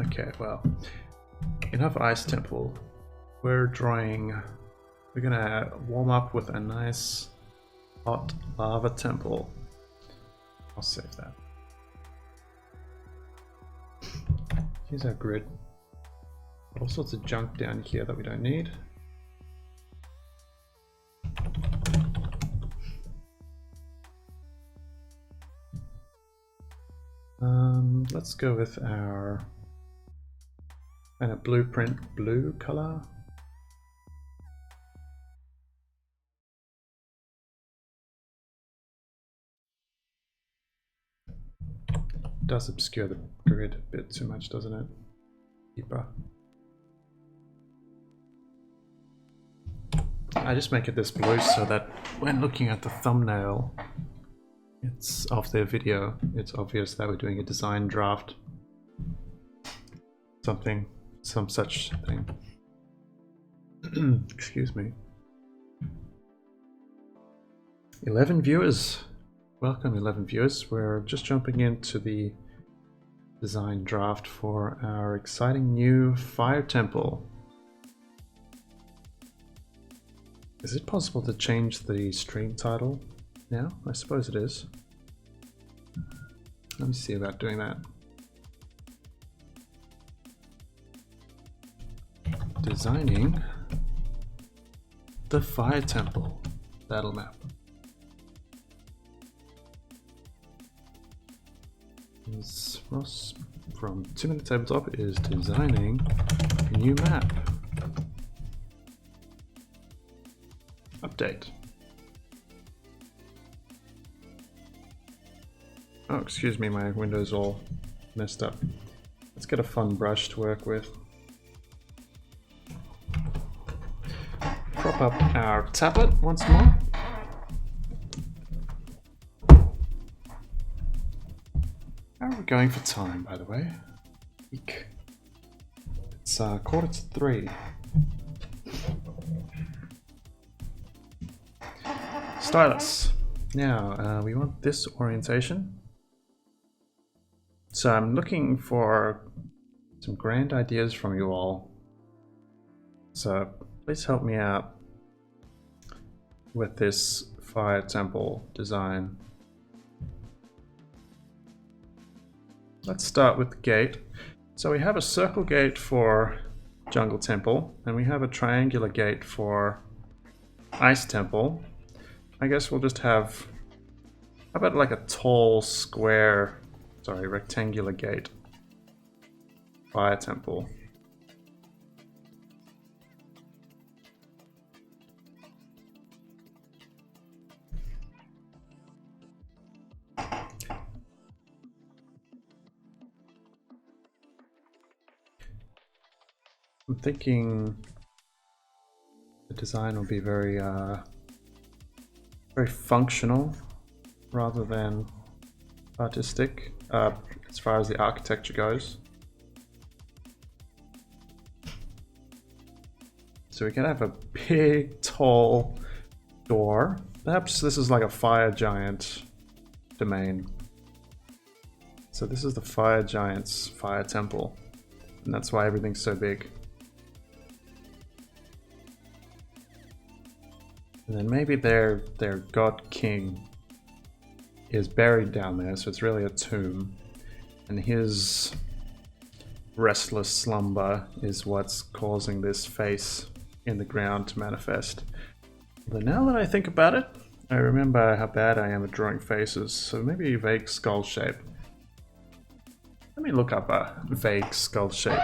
Okay, well, enough ice temple. We're gonna warm up with a nice hot lava temple. I'll save that. Here's our grid. All sorts of junk down here that we don't need. Let's go with our kind of blueprint blue color. Does obscure the grid a bit too much, doesn't it? Deeper. I just make it this blue so that when looking at the thumbnail of their video, it's obvious that we're doing a design draft. Some such thing. Excuse me. 11 viewers. Welcome 11 viewers. We're just jumping into the design draft for our exciting new fire temple. Is it possible to change the stream title now? I suppose it is. Let me see about doing that. Designing the fire temple battle map. Ross from 2 Minute Tabletop is designing a new map. Update. Oh, excuse me, my window's all messed up. Let's get a fun brush to work with. Prop up our tablet once more. How are we going for time, by the way? Eek. It's 2:45. Stylus. Now, we want this orientation. So I'm looking for some grand ideas from you all. So please help me out with this fire temple design. Let's start with the gate. So we have a circle gate for jungle temple, and we have a triangular gate for ice temple. I guess we'll just have, how about like a tall rectangular gate fire temple. I'm thinking the design will be very functional rather than artistic as far as the architecture goes. So we can have a big tall door. Perhaps this is like a fire giant domain. So this is the fire giant's fire temple, and that's why everything's so big. And then maybe their god king is buried down there, so it's really a tomb. And his restless slumber is what's causing this face in the ground to manifest. But now that I think about it, I remember how bad I am at drawing faces, so maybe a vague skull shape. Let me look up a vague skull shape.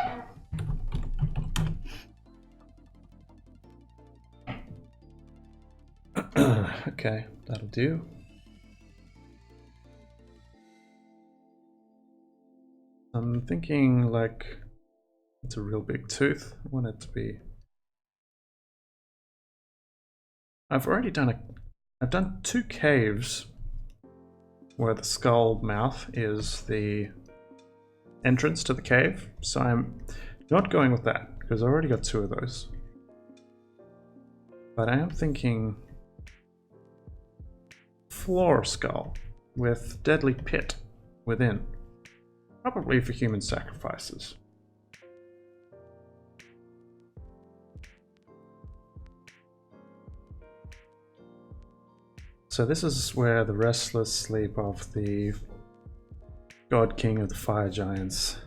Okay, that'll do. I'm thinking like it's a real big tooth. I want it to be. I've done 2 caves where the skull mouth is the entrance to the cave, so I'm not going with that because I already got 2 of those. But I am thinking floor skull with deadly pit within, probably for human sacrifices. So this is where the restless sleep of the God King of the Fire Giants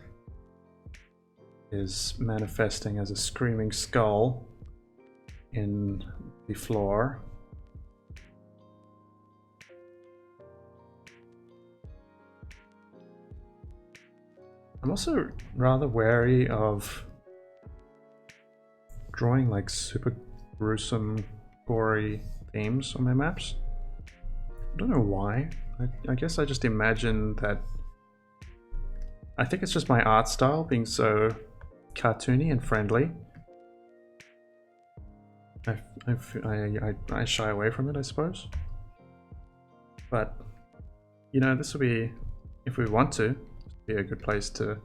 is manifesting as a screaming skull in the floor. I'm also rather wary of drawing like super gruesome, gory themes on my maps. I don't know why. I guess I just imagine that. I think it's just my art style being so cartoony and friendly. I shy away from it, I suppose. But, you know, this will be, if we want to, be a good place to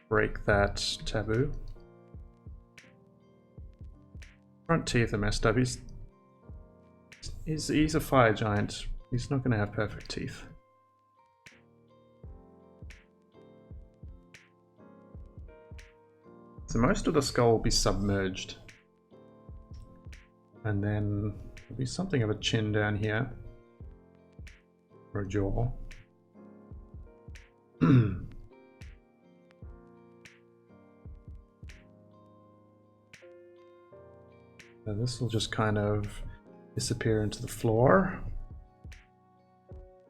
break that taboo. Front teeth are messed up. He's a fire giant. He's not going to have perfect teeth. So most of the skull will be submerged. And then there'll be something of a chin down here. Or a jaw. So this will just kind of disappear into the floor.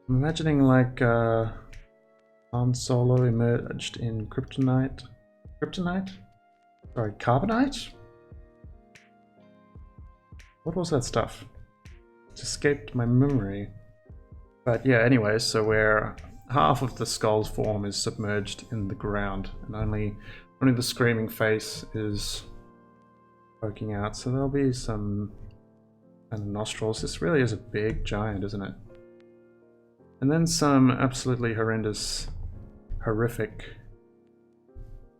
I'm imagining like Han Solo emerged in kryptonite. Sorry, carbonite? What was that stuff? It escaped my memory. But yeah, anyway, so where half of the skull's form is submerged in the ground, and only the screaming face is poking out. So there'll be some kind of nostrils. This really is a big giant, isn't it? And then some absolutely horrific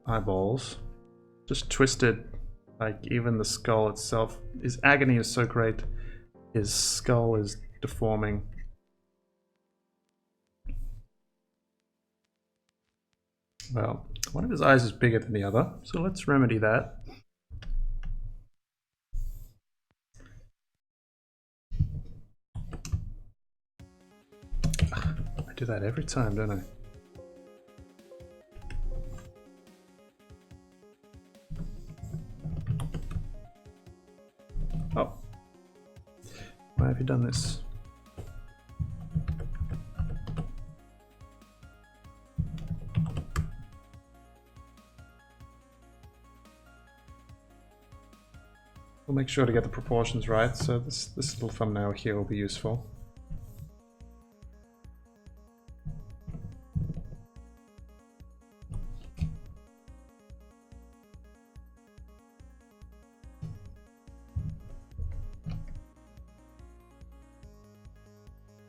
eyeballs. Just twisted, like even the skull itself. His agony is so great, his skull is deforming. Well, one of his eyes is bigger than the other, so let's remedy that. I do that every time, don't I? Oh. Why have you done this? We'll make sure to get the proportions right, so this little thumbnail here will be useful.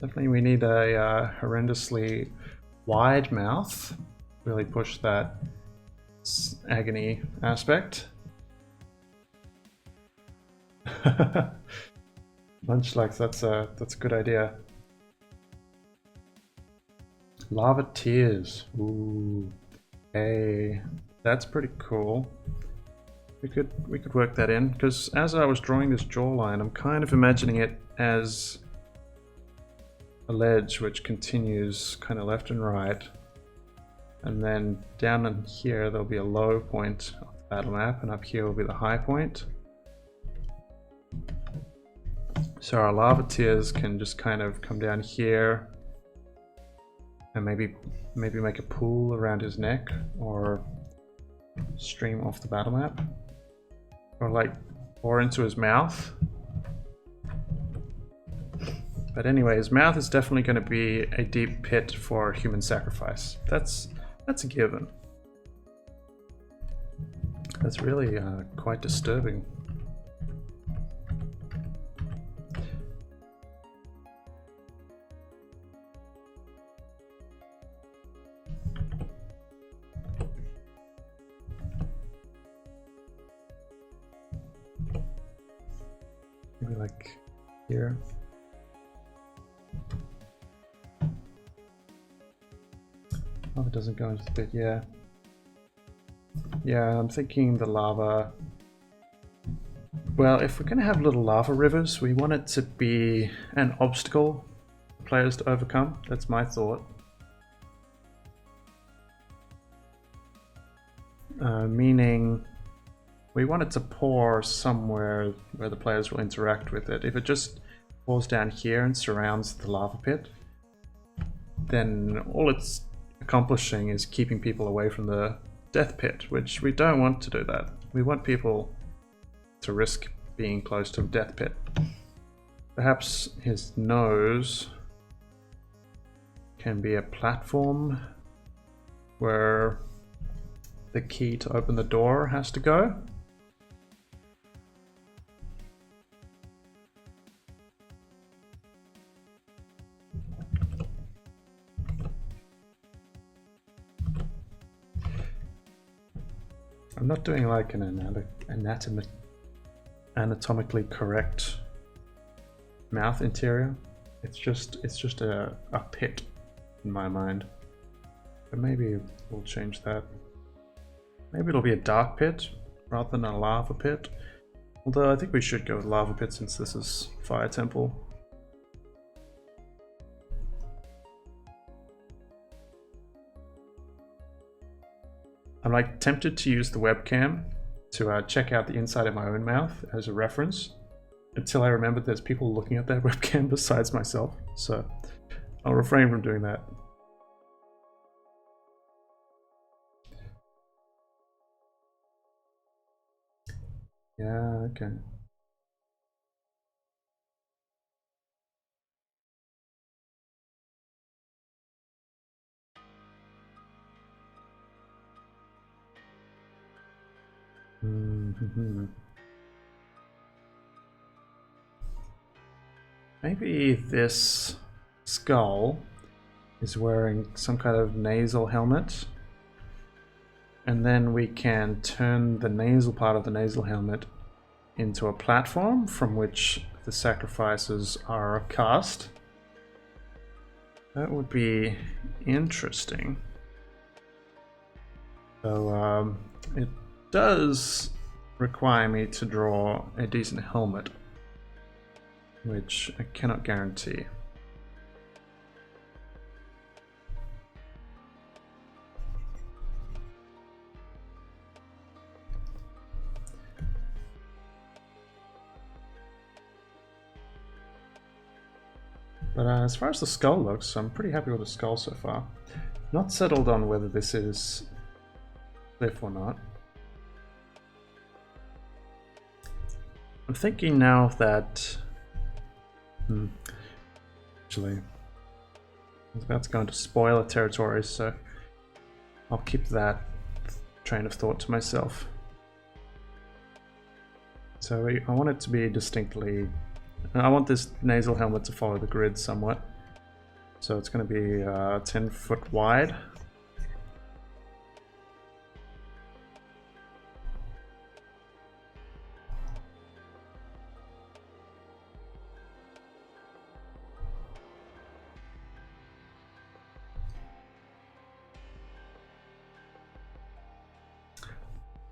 Definitely we need a horrendously wide mouth. Really push that agony aspect. Munchlax, that's a good idea. Lava tears. Ooh. Hey, that's pretty cool. We could work that in, because as I was drawing this jawline, I'm kind of imagining it as a ledge which continues kind of left and right, and then down in here there'll be a low point of the battle map, and up here will be the high point. So our lava tears can just kind of come down here and maybe make a pool around his neck, or stream off the battle map, or like pour into his mouth. But anyway, his mouth is definitely going to be a deep pit for human sacrifice. That's a given. That's really quite disturbing. Maybe like here. Oh, it doesn't go into the pit, yeah. Yeah, I'm thinking the lava Well, if we're going to have little lava rivers, we want it to be an obstacle for players to overcome. That's my thought. Meaning we want it to pour somewhere where the players will interact with it. If it just pours down here and surrounds the lava pit, then all it's accomplishing is keeping people away from the death pit, which we don't want to do that. We want people to risk being close to a death pit. Perhaps his nose can be a platform where the key to open the door has to go. I'm not doing like an anatomically correct mouth interior. It's just a pit in my mind. But maybe we'll change that. Maybe it'll be a dark pit rather than a lava pit. Although I think we should go with lava pit since this is Fire Temple. I'm like tempted to use the webcam to check out the inside of my own mouth as a reference until I remember there's people looking at that webcam besides myself. So I'll refrain from doing that. Yeah, okay. Maybe this skull is wearing some kind of nasal helmet, and then we can turn the nasal part of the nasal helmet into a platform from which the sacrifices are cast. That would be interesting. So it does require me to draw a decent helmet, which I cannot guarantee. But as far as the skull looks, I'm pretty happy with the skull so far. Not settled on whether this is cliff or not. I'm thinking now that actually I was about to go into spoiler territory, so I'll keep that train of thought to myself. So I want it to be distinctly, I want this nasal helmet to follow the grid somewhat. So it's going to be 10 foot wide.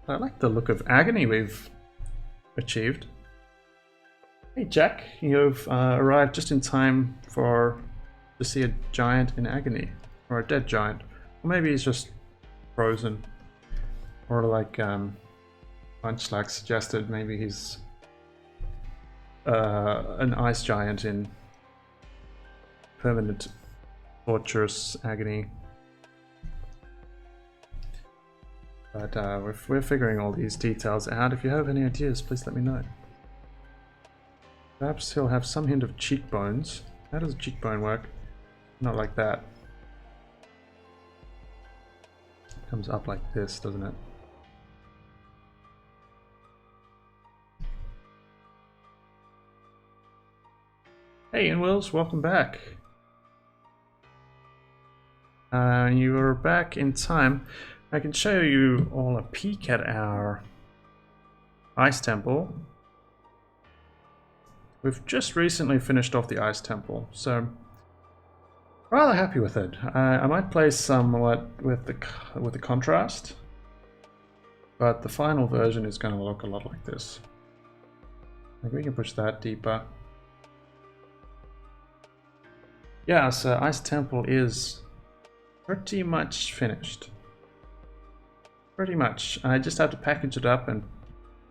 I like the look of agony we've achieved. Hey Jack, you've arrived just in time to see a giant in agony, or a dead giant, or maybe he's just frozen, or like Punchlack suggested, maybe he's an ice giant in permanent torturous agony. But we're figuring all these details out. If you have any ideas, please let me know. Perhaps he'll have some hint of cheekbones. How does a cheekbone work? Not like that. It comes up like this, doesn't it? Hey, Inwills, welcome back. You are back in time. I can show you all a peek at our Ice Temple. We've just recently finished off the Ice Temple, so rather happy with it. I might play somewhat with the contrast, but the final version is going to look a lot like this. Maybe we can push that deeper. Yeah, so Ice Temple is pretty much finished. Pretty much. I just have to package it up and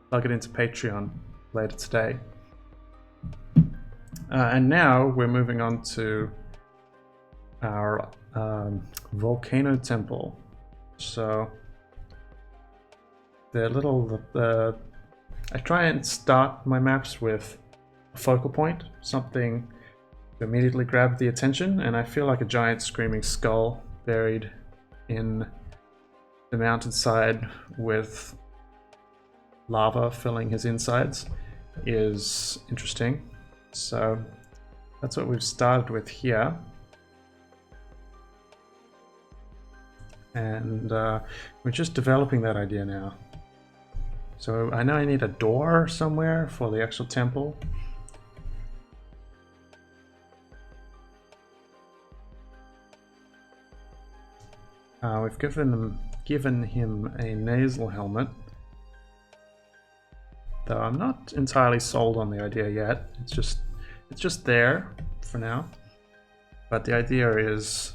plug it into Patreon later today. And now we're moving on to our volcano temple. So I try and start my maps with a focal point, something to immediately grab the attention, and I feel like a giant screaming skull buried in the mountainside with lava filling his insides is interesting. So that's what we've started with here. And we're just developing that idea now. So I know I need a door somewhere for the actual temple. We've given him a nasal helmet, though I'm not entirely sold on the idea yet. It's just there for now. But the idea is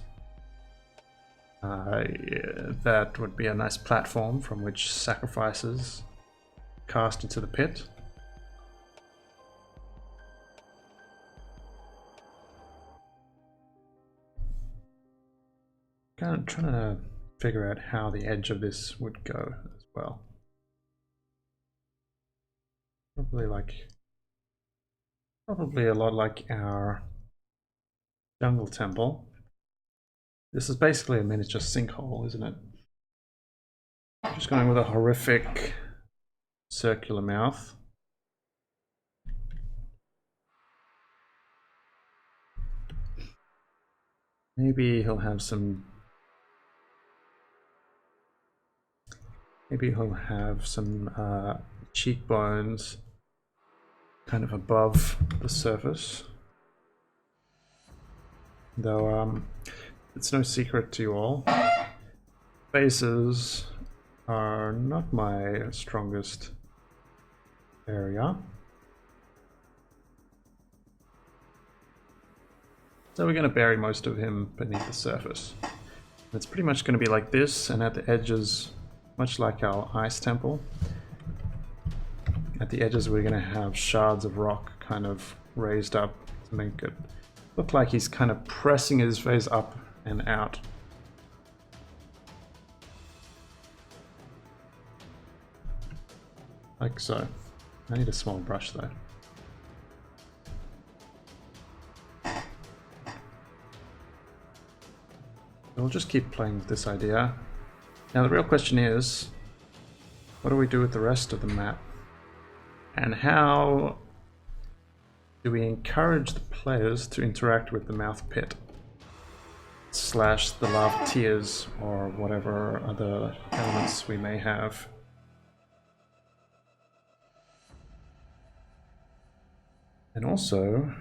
that would be a nice platform from which sacrifices cast into the pit. Kind of trying to figure out how the edge of this would go as well. Probably a lot like our jungle temple. This is basically a miniature sinkhole, isn't it? Just going with a horrific circular mouth. Maybe he'll have some cheekbones kind of above the surface. Though it's no secret to you all, faces are not my strongest area. So we're going to bury most of him beneath the surface. It's pretty much going to be like this, and at the edges, much like our ice temple, at the edges we're going to have shards of rock kind of raised up to make it look like he's kind of pressing his face up and out. Like so. I need a small brush though. We'll just keep playing with this idea. Now the real question is, what do we do with the rest of the map? And how do we encourage the players to interact with the mouth pit / the lava tears or whatever other elements we may have? And also,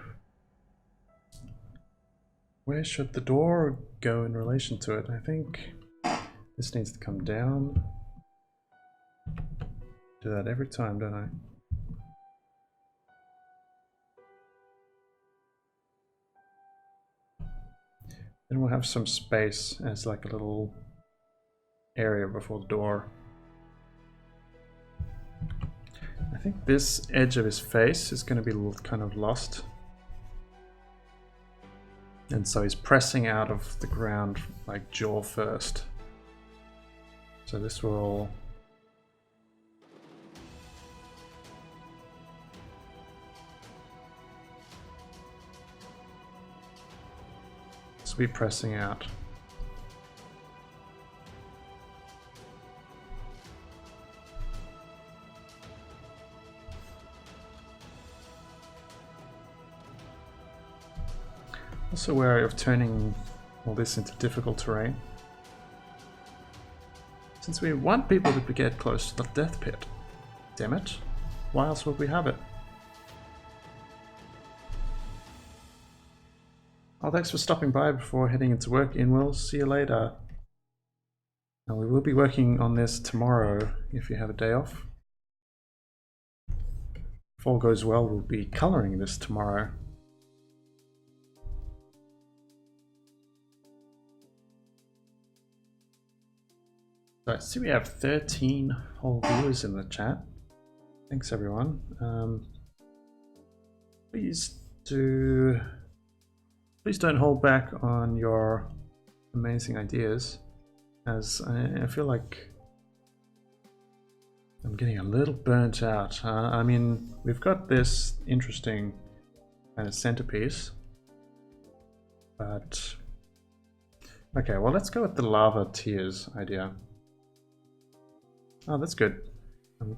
where should the door go in relation to it? I think this needs to come down. Do that every time, don't I? Then we'll have some space as like a little area before the door. I think this edge of his face is going to be kind of lost. And so he's pressing out of the ground like jaw first. So this will... this will be pressing out. Also wary of turning all this into difficult terrain, since we want people to get close to the death pit. Damn it, why else would we have it? Oh, thanks for stopping by before heading into work, Inwill. See you later. And we will be working on this tomorrow if you have a day off. if all goes well, we'll be coloring this tomorrow. So I see we have 13 whole viewers in the chat. Thanks everyone. Please don't hold back on your amazing ideas, as I feel like I'm getting a little burnt out. I mean, we've got this interesting kind of centerpiece, but okay, well, let's go with the lava tears idea. Oh, that's good. I'm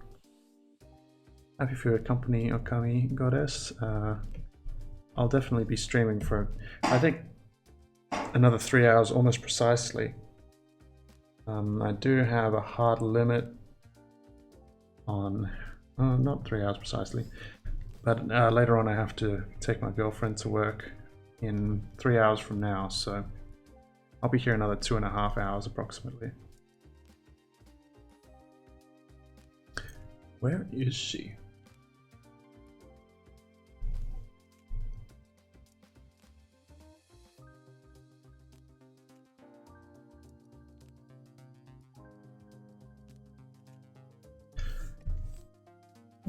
happy for your company, Okami Goddess. I'll definitely be streaming for, I think, another 3 hours almost precisely. I do have a hard limit on, not 3 hours precisely, but later on I have to take my girlfriend to work in 3 hours from now, so I'll be here another 2.5 hours approximately. Where is she?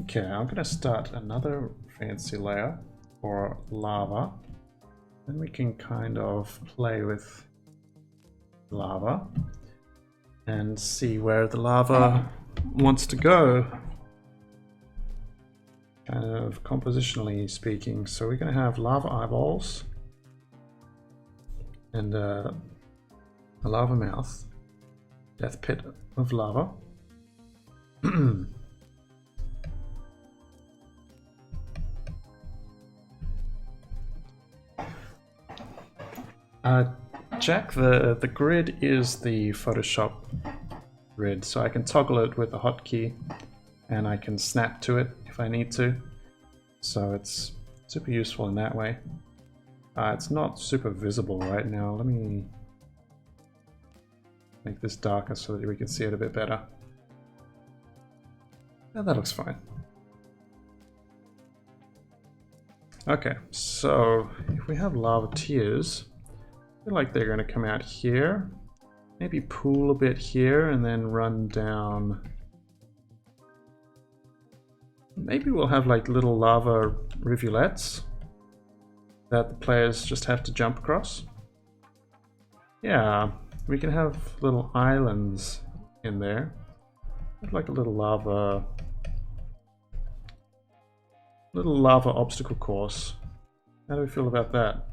Okay, I'm gonna start another fancy layer for lava. Then we can kind of play with lava and see where the lava wants to go, kind of compositionally speaking. So we're gonna have lava eyeballs and a lava mouth, death pit of lava. Jack, the grid is the Photoshop grid, so I can toggle it with a hotkey and I can snap to it if I need to. So it's super useful in that way. It's not super visible right now. Let me make this darker so that we can see it a bit better. Yeah, that looks fine. Okay, so if we have lava tears, I feel like they're going to come out here, maybe pool a bit here and then run down. Maybe we'll have like little lava rivulets that the players just have to jump across. Yeah, we can have little islands in there, like a little lava obstacle course. How do we feel about that?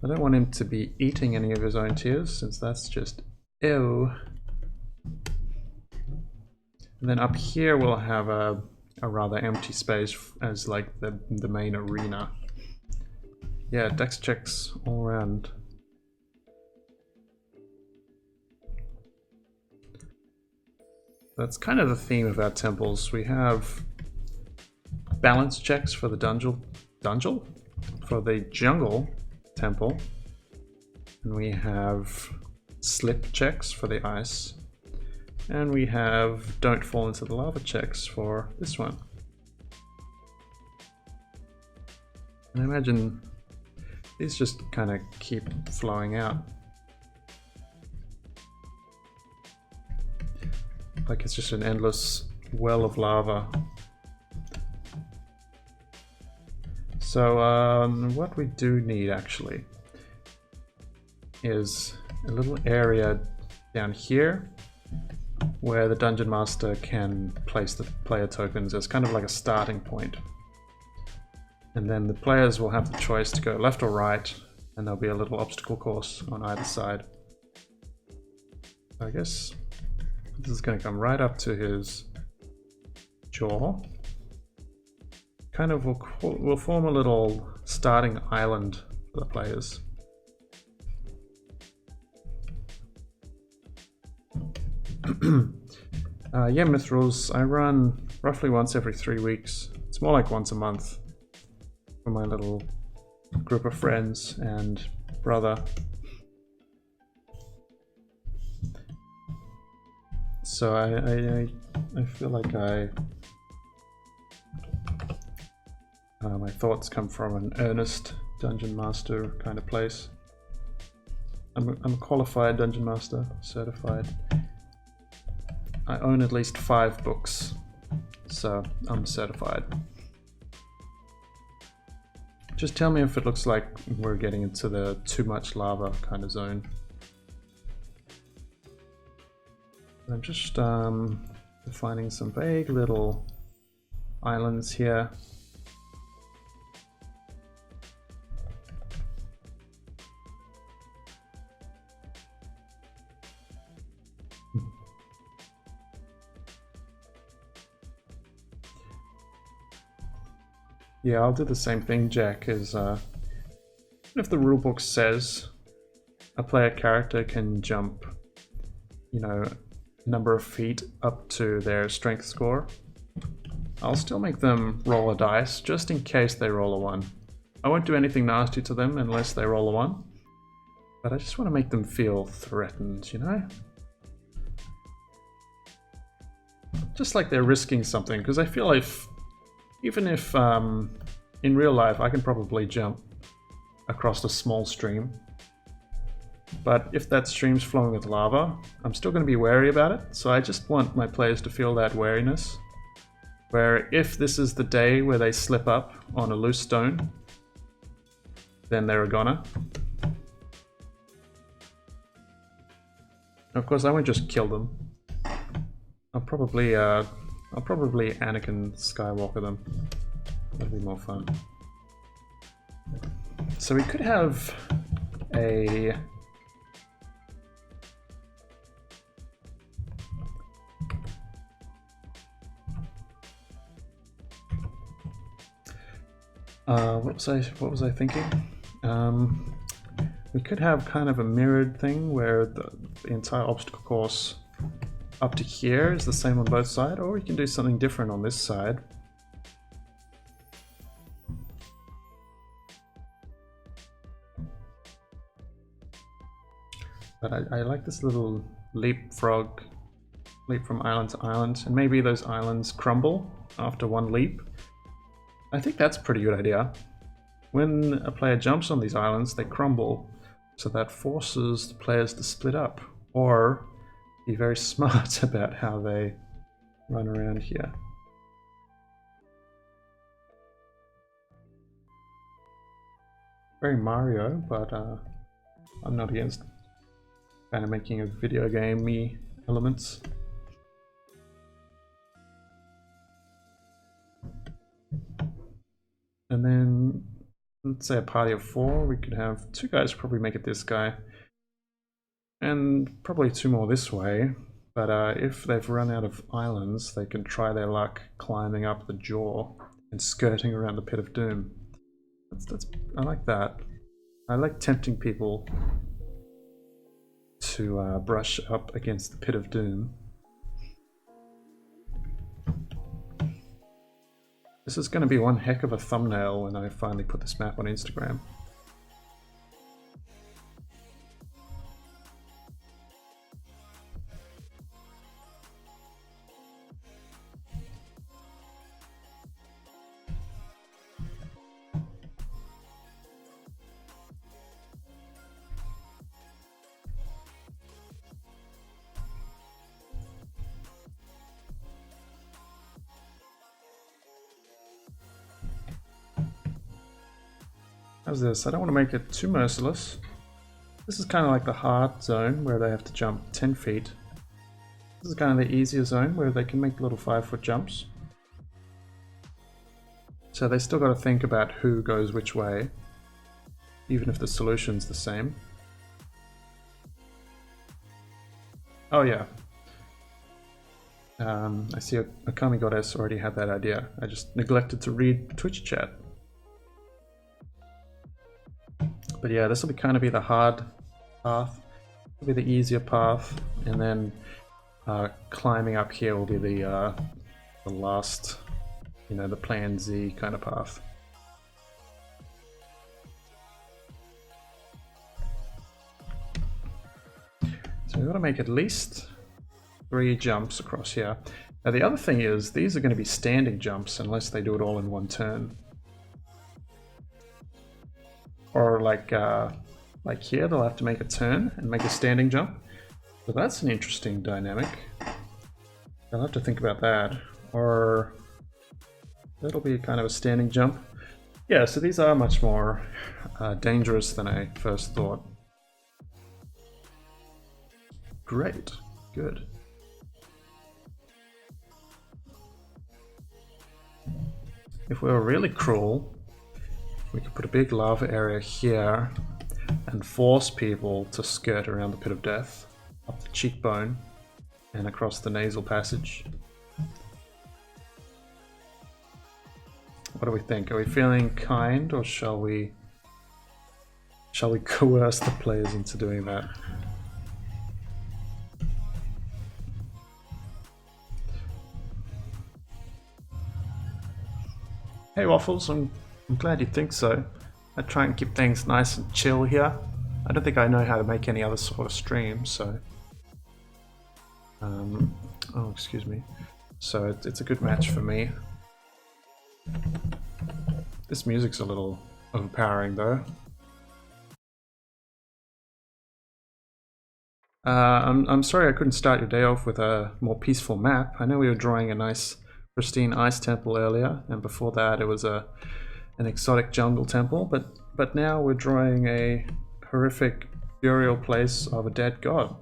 I don't want him to be eating any of his own tears, since that's just ew. And then up here we'll have a rather empty space as like the main arena. Yeah, dex checks all around. That's kind of the theme of our temples. We have balance checks for the for the jungle temple, and we have slip checks for the ice, and we have don't fall into the lava checks for this one. And I imagine these just kind of keep flowing out, like it's just an endless well of lava. So what we do need actually is a little area down here where the Dungeon Master can place the player tokens as kind of like a starting point. And then the players will have the choice to go left or right, and there'll be a little obstacle course on either side. I guess this is going to come right up to his jaw. Kind of will form a little starting island for the players. Yeah, Mithrils, I run roughly once every 3 weeks. It's more like once a month for my little group of friends and brother. So I feel like my thoughts come from an earnest dungeon master kind of place. I'm a qualified dungeon master, certified. I own at least 5 books, so I'm certified. Just tell me if it looks like we're getting into the too much lava kind of zone. I'm just defining some vague little islands here. Yeah, I'll do the same thing, Jack, is if the rulebook says a player character can jump, you know, number of feet up to their strength score, I'll still make them roll a dice just in case they roll a 1. I won't do anything nasty to them unless they roll a 1, but I just want to make them feel threatened, you know? Just like they're risking something, because I feel like even if in real life I can probably jump across a small stream, but if that stream's flowing with lava, I'm still going to be wary about it. So I just want my players to feel that wariness, where if this is the day where they slip up on a loose stone, then they're a goner. Of course, I won't just kill them. I'll probably Anakin Skywalker them. That'll be more fun. So we could have a what was I thinking? We could have kind of a mirrored thing where the entire obstacle course up to here is the same on both sides, or we can do something different on this side. But I like this little leap from island to island, and maybe those islands crumble after one leap. I think that's a pretty good idea. When a player jumps on these islands, they crumble, so that forces the players to split up, or be very smart about how they run around here. Very Mario, but I'm not against kind of making a video game-y elements. And then, let's say a party of 4, we could have 2 guys probably make it this guy, and probably 2 more this way. But if they've run out of islands, they can try their luck climbing up the jaw and skirting around the Pit of Doom. I like that. I like tempting people to brush up against the Pit of Doom. This is going to be one heck of a thumbnail when I finally put this map on Instagram. How's this? I don't want to make it too merciless. This is kind of like the hard zone where they have to jump 10 feet. This is kind of the easier zone where they can make little 5-foot jumps. So they still got to think about who goes which way, even if the solution's the same. Oh yeah. I see Akami Goddess already had that idea. I just neglected to read Twitch chat. But yeah, this will kind of be the hard path. This will be the easier path, and then climbing up here will be the last, you know, the Plan Z kind of path. So we've got to make at least 3 jumps across here. Now the other thing is, these are going to be standing jumps unless they do it all in one turn. Or like here, they'll have to make a turn and make a standing jump. So that's an interesting dynamic. I'll have to think about that. Or that'll be kind of a standing jump. Yeah, so these are much more dangerous than I first thought. Great, good. If we were really cruel, we could put a big lava area here and force people to skirt around the pit of death, up the cheekbone and across the nasal passage. What do we think? Are we feeling kind, or shall we coerce the players into doing that? Hey Waffles, I'm glad you think so. I try and keep things nice and chill here. I don't think I know how to make any other sort of stream, so... oh, excuse me. So it's a good match for me. This music's a little overpowering though. I'm sorry I couldn't start your day off with a more peaceful map. I know we were drawing a nice pristine ice temple earlier, and before that it was an exotic jungle temple, but now we're drawing a horrific burial place of a dead god.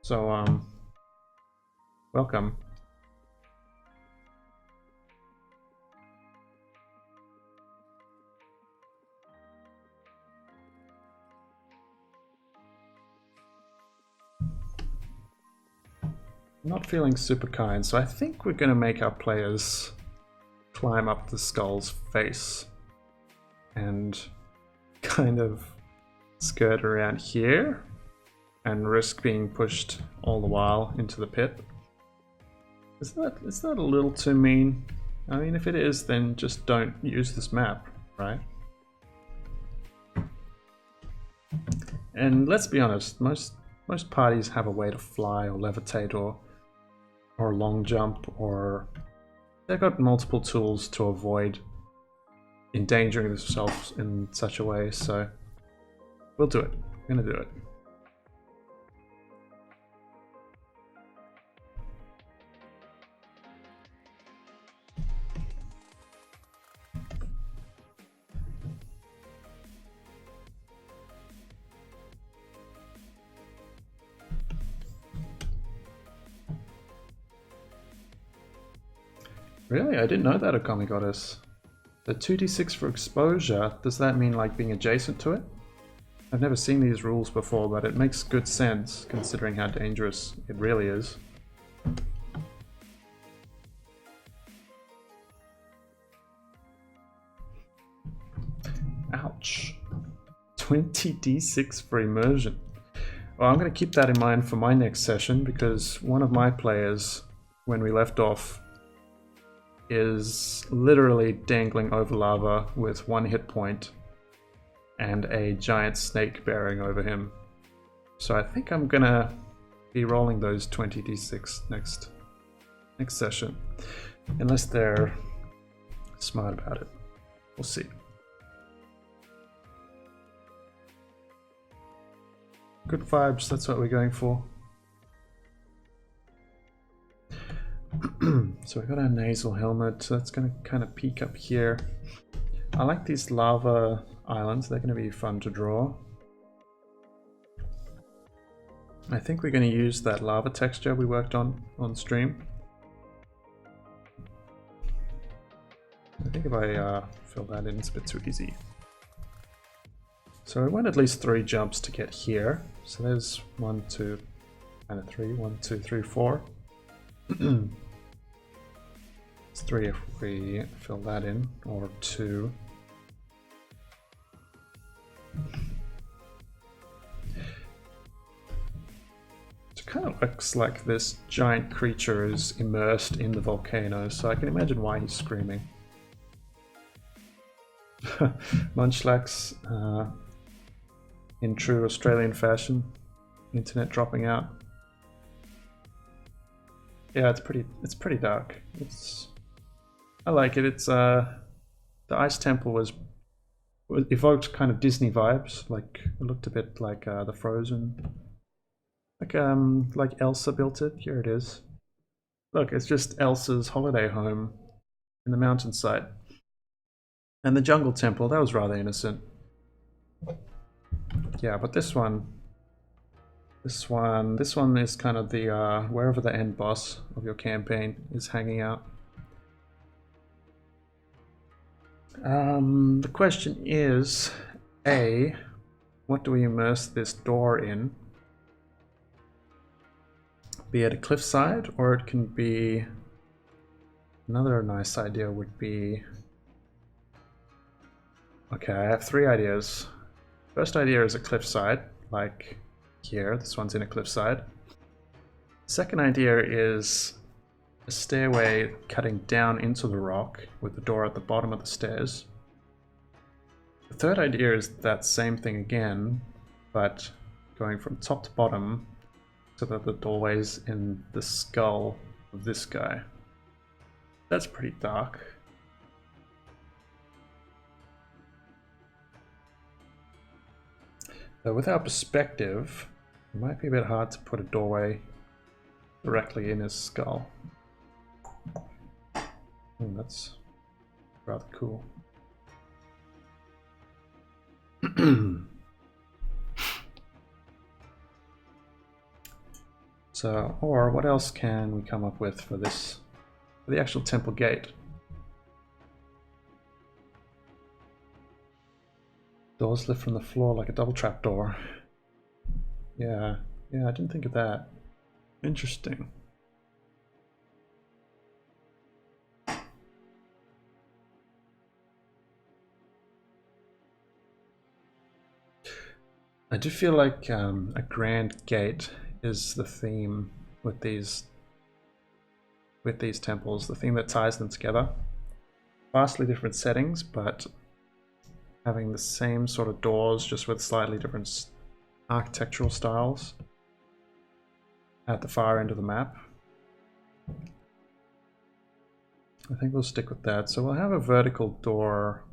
So welcome. I'm not feeling super kind, so I think we're going to make our players climb up the skull's face and kind of skirt around here and risk being pushed all the while into the pit. Is that a little too mean? I mean, if it is, then just don't use this map, right? And let's be honest, most parties have a way to fly or levitate or long jump, or they've got multiple tools to avoid endangering themselves in such a way, so we'll do it. We're gonna do it. Really? I didn't know that Okami Goddess. The 2d6 for exposure, does that mean like being adjacent to it? I've never seen these rules before, but it makes good sense considering how dangerous it really is. Ouch. 20d6 for immersion. Well, I'm going to keep that in mind for my next session, because one of my players, when we left off, is literally dangling over lava with 1 hit point and a giant snake bearing over him. So I think I'm gonna be rolling those 20d6 next session, unless they're smart about it. We'll see. Good vibes, that's what we're going for. So we got our nasal helmet, so that's going to kind of peek up here. I like these lava islands, they're going to be fun to draw. I think we're going to use that lava texture we worked on stream. I think if I fill that in, it's a bit too easy. So we want at least 3 jumps to get here. So there's 1, 2, kind of 3, 1, 2, 3, 4. It's 3 if we fill that in, or 2. It kind of looks like this giant creature is immersed in the volcano, so I can imagine why he's screaming. Munchlax, in true Australian fashion. internet dropping out. Yeah, it's pretty dark. I like it. It's the Ice Temple was evoked kind of Disney vibes. Like it looked a bit like the Frozen. Like Elsa built it. Here it is. Look, it's just Elsa's holiday home in the mountainside. And the Jungle Temple, that was rather innocent. Yeah, but this one is kind of the wherever the end boss of your campaign is hanging out. The question is, A, what do we immerse this door in? Be it a cliffside, or it can be... Another nice idea would be... Okay, I have 3 ideas. First idea is a cliffside, like here, this one's in a cliffside. Second idea is a stairway cutting down into the rock with the door at the bottom of the stairs. The third idea is that same thing again, but going from top to bottom so that the doorway's in the skull of this guy. That's pretty dark. So with our perspective, it might be a bit hard to put a doorway directly in his skull. That's rather cool. So, or what else can we come up with for this, for the actual temple gate? Doors lift from the floor like a double trap door. Yeah, I didn't think of that. Interesting. I do feel like a grand gate is the theme with these temples, the theme that ties them together. Vastly different settings, but having the same sort of doors, just with slightly different architectural styles at the far end of the map. I think we'll stick with that. So we'll have a vertical door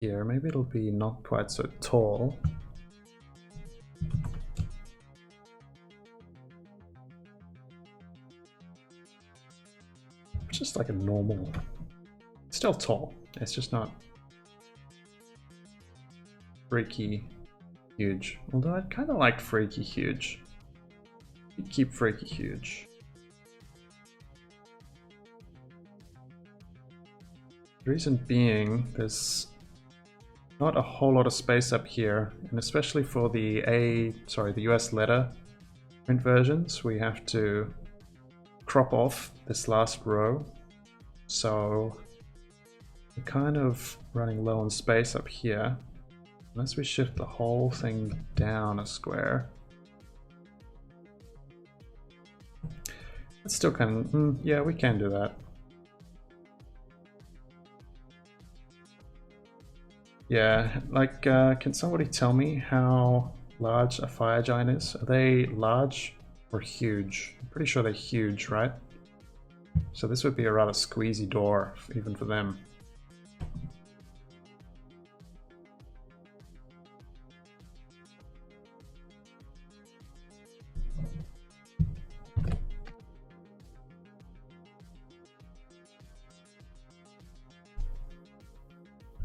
here. Maybe it'll be not quite so tall. Just like a normal, still tall. It's just not freaky huge. Although I kind of liked freaky huge. You keep freaky huge. The reason being, there's not a whole lot of space up here, and especially for the the US letter print versions, we have to crop off this last row, so we're kind of running low on space up here unless we shift the whole thing down a square. It's still kind of yeah, we can do that. Yeah, like can somebody tell me how large a fire giant is? Are they large or huge? I'm pretty sure they're huge, right? So this would be a rather squeezy door, even for them.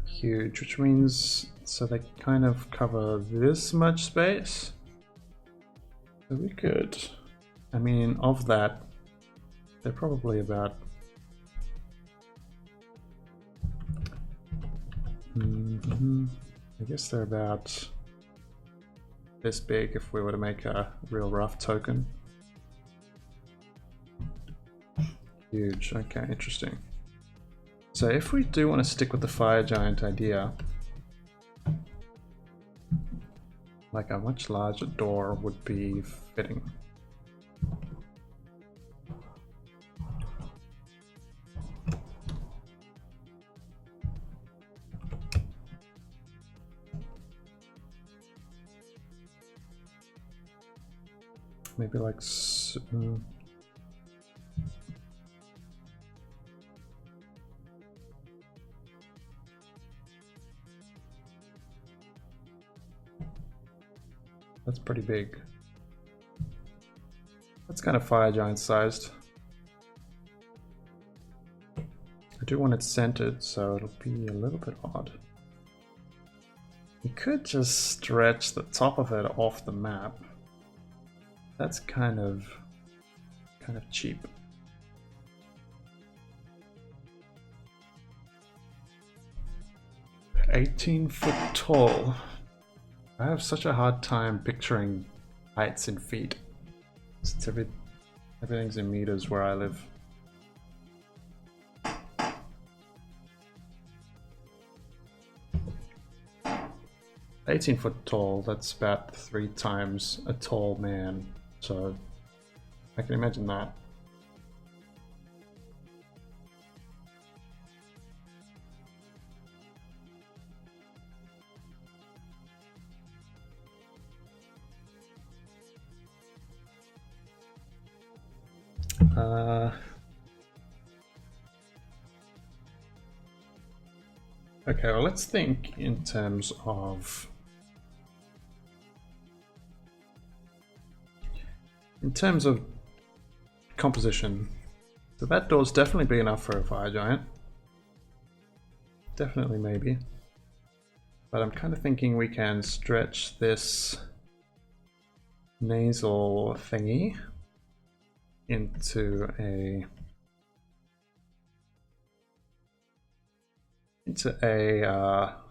Huge, which means so they kind of cover this much space. So we could, I mean, of that, they're probably about I guess they're about this big if we were to make a real rough token. Huge, okay, interesting. So if we do want to stick with the fire giant idea, like a much larger door would be fitting. maybe like that's pretty big. That's kind of fire giant sized. I do want it centered, so it'll be a little bit odd. You could just stretch the top of it off the map. That's kind of cheap. "18 foot tall." I have such a hard time picturing heights in feet. It's everything's in meters where I live. "18 foot tall, that's about 3 times a tall man, so I can imagine that. Okay, well, let's think in terms of composition. So that door's definitely big enough for a fire giant. Definitely, maybe. But I'm kind of thinking we can stretch this nasal thingy into a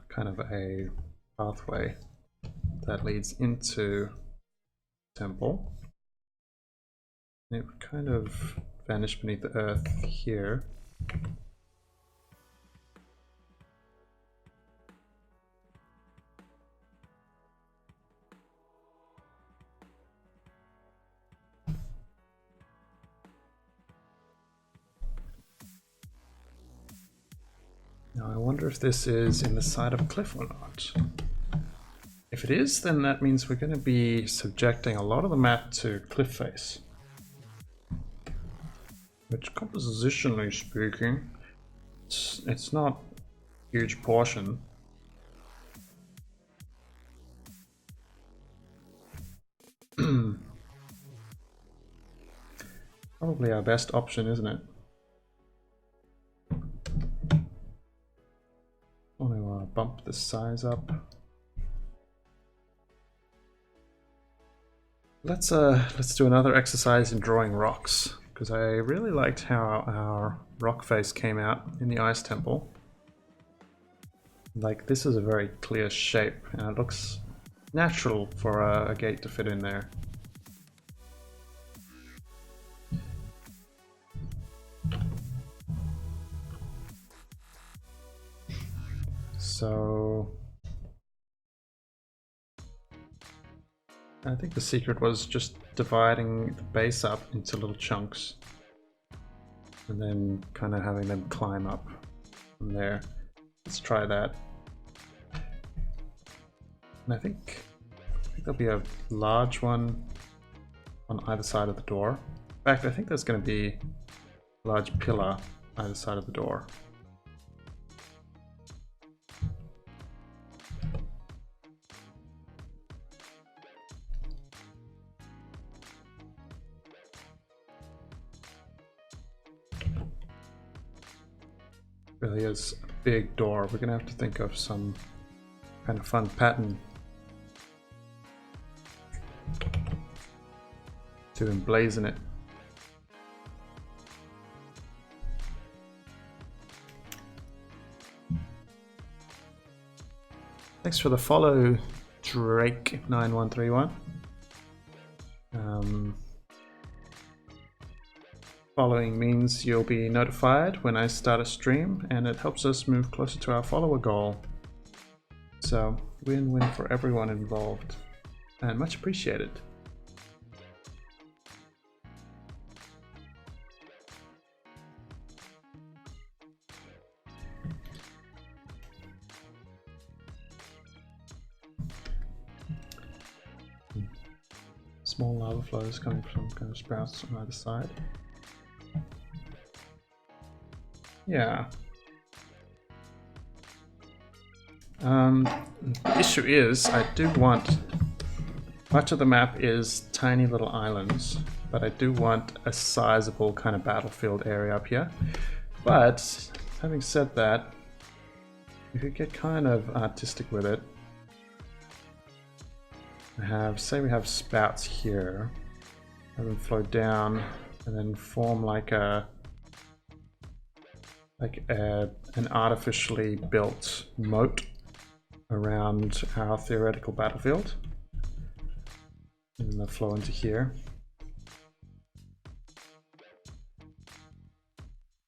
kind of a pathway that leads into temple. It would kind of vanish beneath the earth here. Now I wonder if this is in the side of a cliff or not. If it is, then that means we're going to be subjecting a lot of the map to cliff face. Which, compositionally speaking, it's not a huge portion. Probably our best option, isn't it? I want to bump the size up. Let's do another exercise in drawing rocks, because I really liked how our rock face came out in the ice temple. Like, this is a very clear shape, and it looks natural for a gate to fit in there. So I think the secret was just dividing the base up into little chunks and then kind of having them climb up from there. Let's try that. And I think there'll be a large one on either side of the door. In fact, I think there's going to be a large pillar either side of the door. Really is a big door. We're gonna have to think of some kind of fun pattern to emblazon it. Thanks for the follow, Drake9131. Following means you'll be notified when I start a stream, and it helps us move closer to our follower goal. So, win-win for everyone involved, and much appreciated. small lava flows coming from kind of sprouts on either side. Yeah. The issue is, I do want... Much of the map is tiny little islands, but I do want a sizable kind of battlefield area up here. But, having said that, you could get kind of artistic with it. Say we have spouts here, have them flow down, and then form like an artificially built moat around our theoretical battlefield. And then they'll flow into here.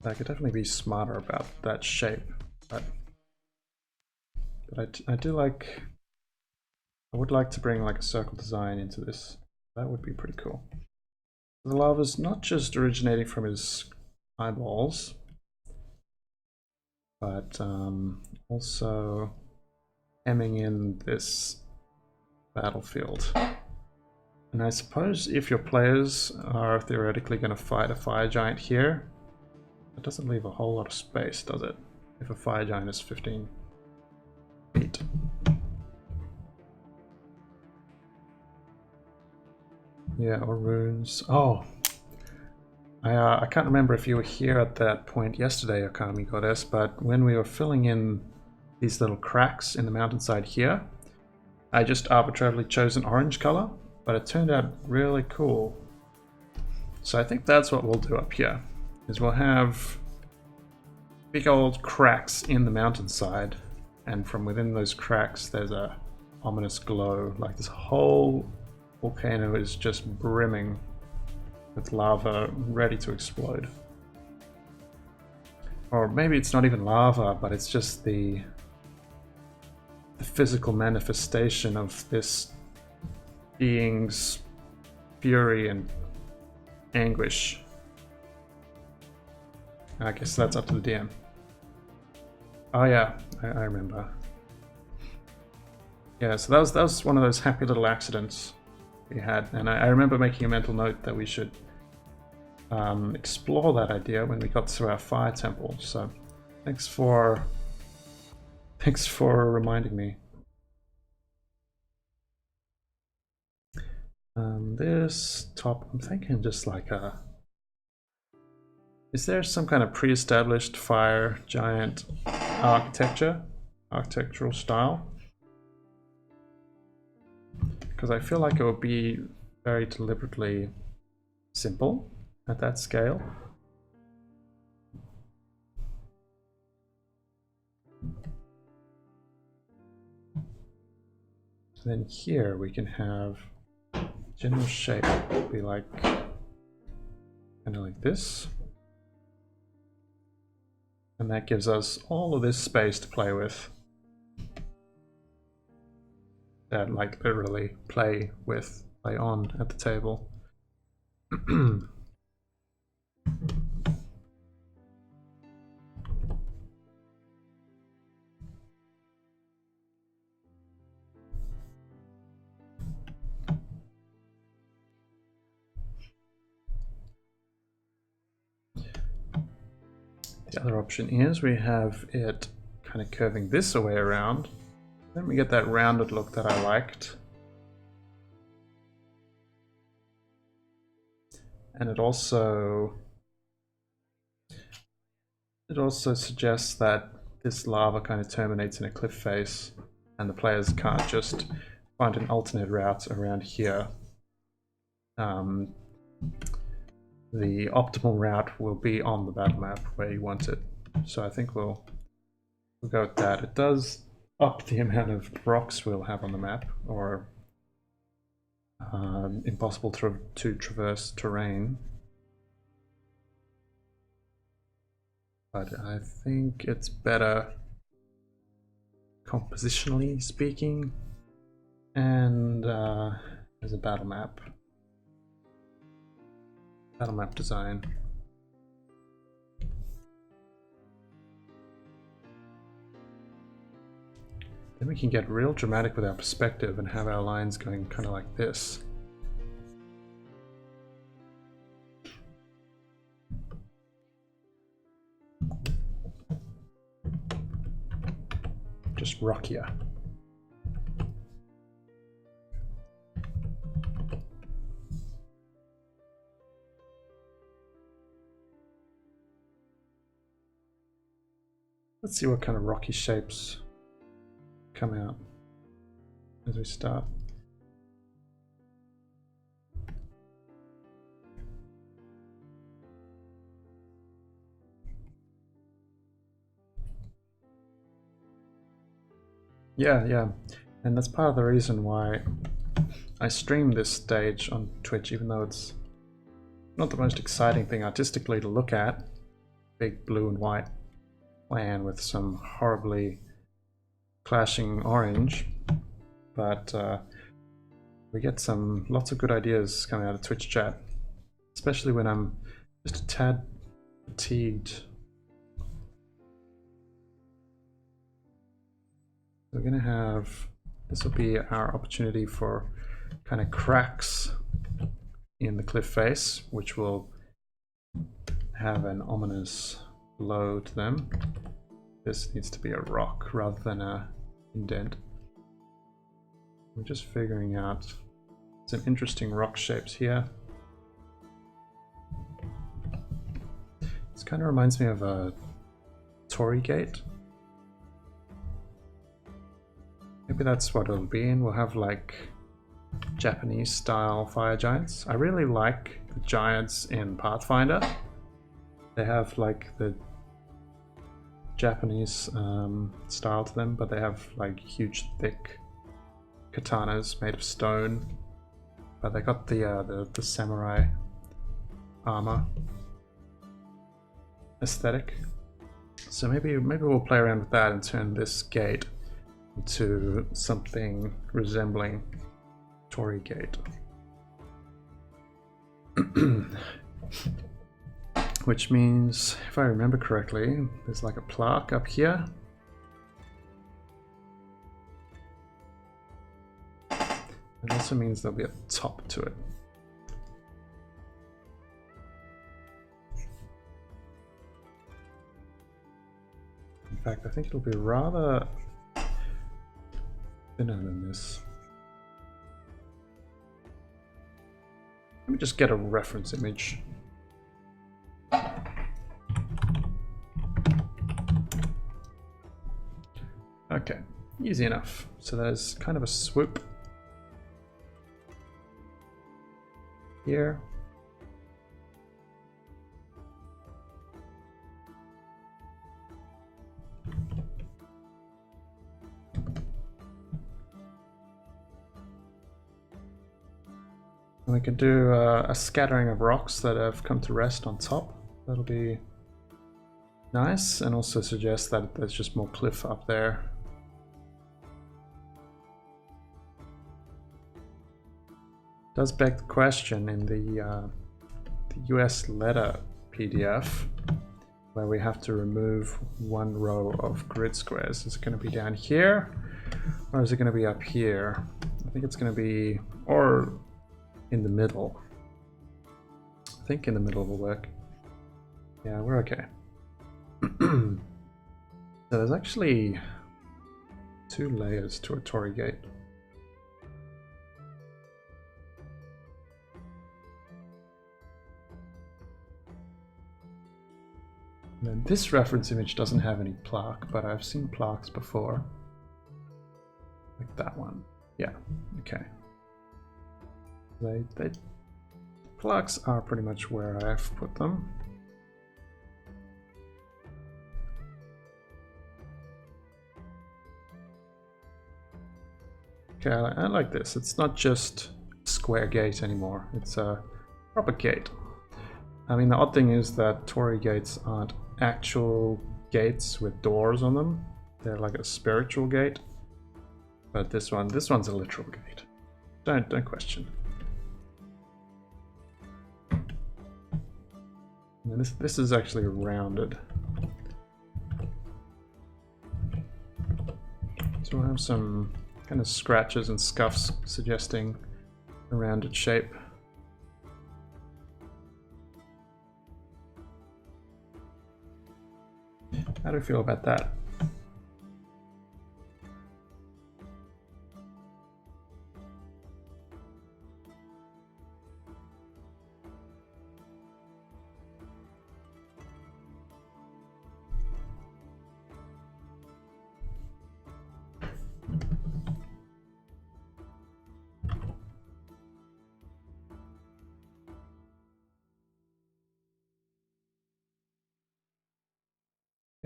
I could definitely be smarter about that shape, but I do like... I would like to bring like a circle design into this. That would be pretty cool. The lava's not just originating from his eyeballs, but also hemming in this battlefield. And I suppose if your players are theoretically going to fight a fire giant here, it doesn't leave a whole lot of space, does it? If a fire giant is 15 feet. Yeah, or runes. Oh, I can't remember if you were here at that point yesterday, Okami Goddess, but when we were filling in these little cracks in the mountainside here, I just arbitrarily chose an orange color, but it turned out really cool. So I think that's what we'll do up here, is we'll have big old cracks in the mountainside, and from within those cracks there's a ominous glow, like this whole volcano is just brimming with lava ready to explode. Or maybe it's not even lava, but it's just the physical manifestation of this being's fury and anguish. I guess that's up to the DM. Oh yeah, I remember. Yeah, so that was one of those happy little accidents we had, and I remember making a mental note that we should explore that idea when we got to our fire temple. So thanks for reminding me. This top, I'm thinking just like a... Is there some kind of pre-established fire giant architectural style? Because I feel like it would be very deliberately simple at that scale. Then here we can have general shape be like kind of like this, and that gives us all of this space to play with. That like literally play on at the table. The other option is we have it kind of curving this way around. Then we get that rounded look that I liked. And it also suggests that this lava kind of terminates in a cliff face, and the players can't just find an alternate route around here. The optimal route will be on the battle map where you want it. So I think we'll go with that. It does up the amount of rocks we'll have on the map, or impossible to traverse terrain. But I think it's better compositionally speaking, and as a battle map design. Then we can get real dramatic with our perspective and have our lines going kind of like this. just rockier. Let's see what kind of rocky shapes come out as we start. Yeah, and that's part of the reason why I stream this stage on Twitch, even though it's not the most exciting thing artistically to look at. Big blue and white plan with some horribly clashing orange, but we get lots of good ideas coming out of Twitch chat, especially when I'm just a tad fatigued. We're gonna have, this will be our opportunity for kind of cracks in the cliff face, which will have an ominous glow to them. This needs to be a rock rather than a indent. We're just figuring out some interesting rock shapes here. This kind of reminds me of a Torii gate. Maybe that's what it'll be, and we'll have like Japanese style fire giants. I really like the giants in Pathfinder. They have like the Japanese style to them, but they have like huge thick katanas made of stone. But they got the samurai armor aesthetic. So maybe we'll play around with that and turn this gate to something resembling Torii gate. Which means, if I remember correctly, there's like a plaque up here. It also means there'll be a top to it. In fact, I think it'll be rather thinner than this. Let me just get a reference image. Okay, easy enough. So there's kind of a swoop here. And we can do a scattering of rocks that have come to rest on top. That'll be nice, and also suggest that there's just more cliff up there. Does beg the question in the US letter PDF, where we have to remove one row of grid squares. Is it going to be down here, or is it going to be up here? I think it's going to be, or in the middle. I think in the middle will work. Yeah, we're okay. So there's actually 2 layers to a Torii gate. And then this reference image doesn't have any plaque, but I've seen plaques before. Like that one. Yeah, okay. Plaques are pretty much where I've put them. Okay, I like this. It's not just a square gate anymore. It's a proper gate. I mean, the odd thing is that Torii gates aren't actual gates with doors on them. They're like a spiritual gate. But this one's a literal gate. Don't question. And this is actually rounded. So we'll have some kind of scratches and scuffs suggesting a rounded shape. How do you feel about that?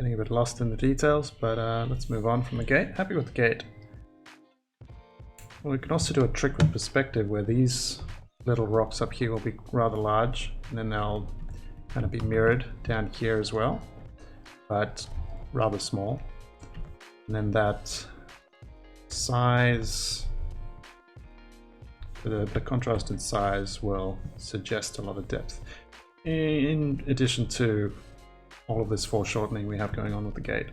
Getting a bit lost in the details, but let's move on from the gate. Happy with the gate. Well, we can also do a trick with perspective where these little rocks up here will be rather large, and then they'll kind of be mirrored down here as well, but rather small. And then that size, the contrasted size will suggest a lot of depth. In addition to all of this foreshortening we have going on with the gate.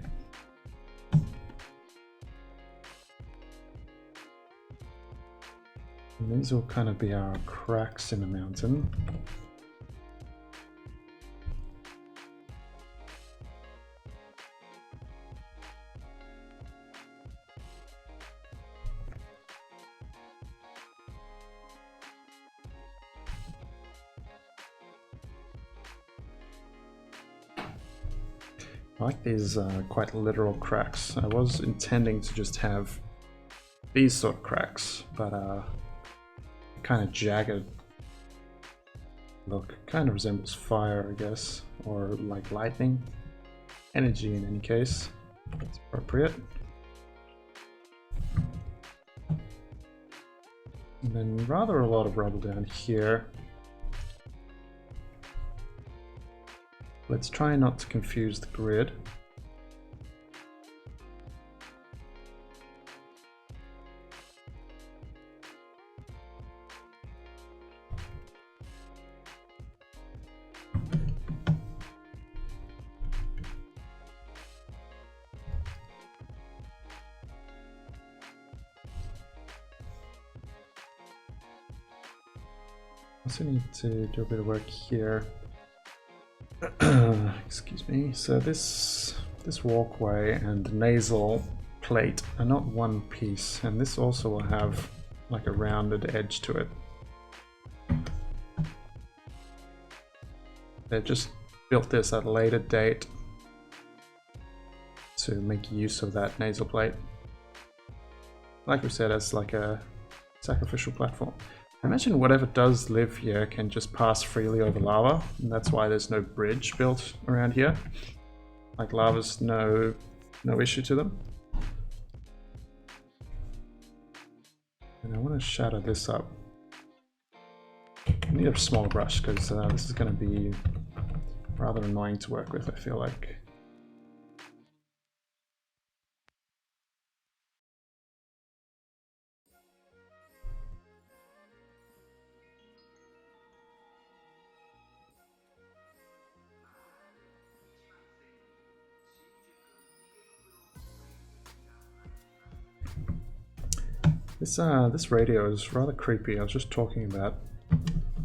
And these will kind of be our cracks in the mountain. I like these quite literal cracks. I was intending to just have these sort of cracks, but kind of jagged look. Kind of resembles fire, I guess, or like lightning. Energy in any case. That's appropriate. And then rather a lot of rubble down here. Let's try not to confuse the grid. Also need to do a bit of work here. Excuse me. So this walkway and nasal plate are not one piece, and this also will have like a rounded edge to it. They just built this at a later date to make use of that nasal plate. Like we said, as like a sacrificial platform. I imagine whatever does live here can just pass freely over lava, and that's why there's no bridge built around here. Like lava's no issue to them. And I want to shadow this up. I need a smaller brush because this is going to be rather annoying to work with, I feel like. This radio is rather creepy. I was just talking about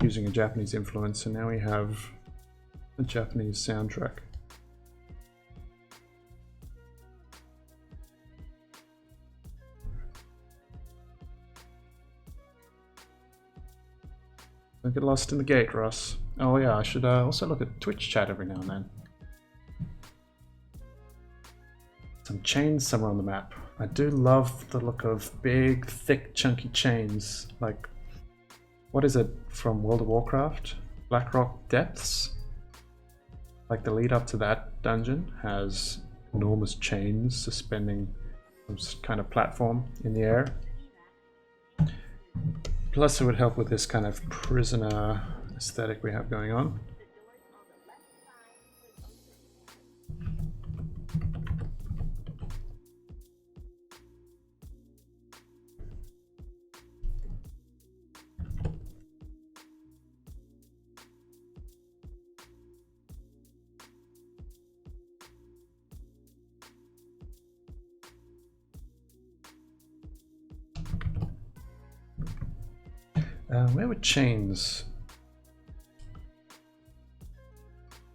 using a Japanese influence, and now we have a Japanese soundtrack. Don't get lost in the gate, Ross. Oh yeah, I should also look at Twitch chat every now and then. Some chains somewhere on the map. I do love the look of big, thick, chunky chains. Like, what is it from World of Warcraft? Blackrock Depths? Like the lead up to that dungeon has enormous chains suspending some kind of platform in the air. Plus it would help with this kind of prisoner aesthetic we have going on. Where were chains?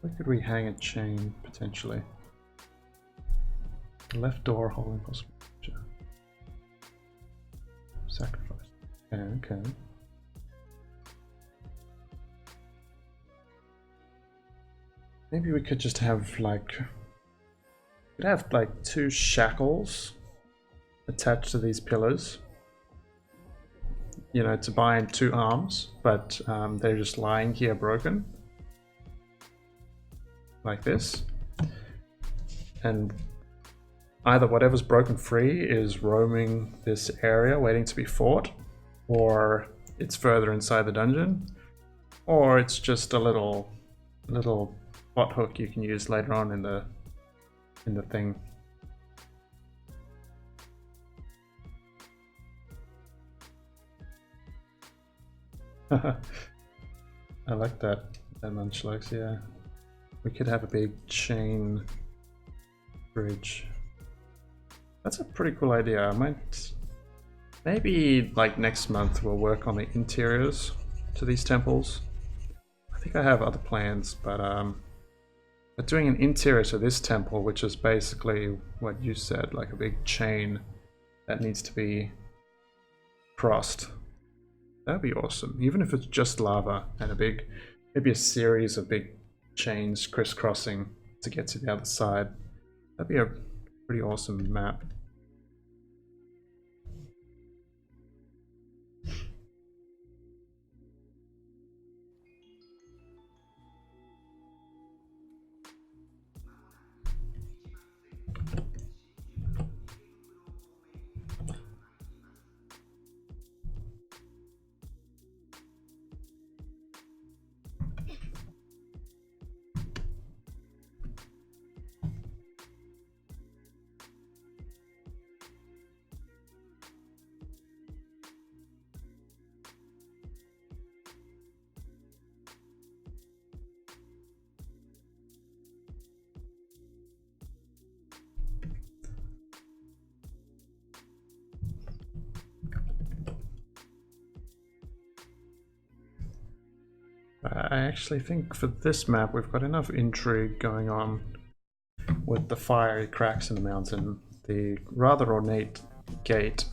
Where could we hang a chain, potentially? Left door holding possible. Sacrifice. Okay. Maybe we could just have like... We'd have like 2 shackles attached to these pillars. You know, to bind 2 arms, but they're just lying here broken. Like this. and either whatever's broken free is roaming this area waiting to be fought, or it's further inside the dungeon, or it's just a little plot hook you can use later on in the thing. I like that Munchlax, yeah. We could have a big chain bridge. That's a pretty cool idea. I might... Maybe like next month we'll work on the interiors to these temples. I think I have other plans, but doing an interior to this temple, which is basically what you said, like a big chain that needs to be crossed. That'd be awesome, even if it's just lava and maybe a series of big chains crisscrossing to get to the other side. That'd be a pretty awesome map. I actually think for this map we've got enough intrigue going on with the fiery cracks in the mountain, the rather ornate gate,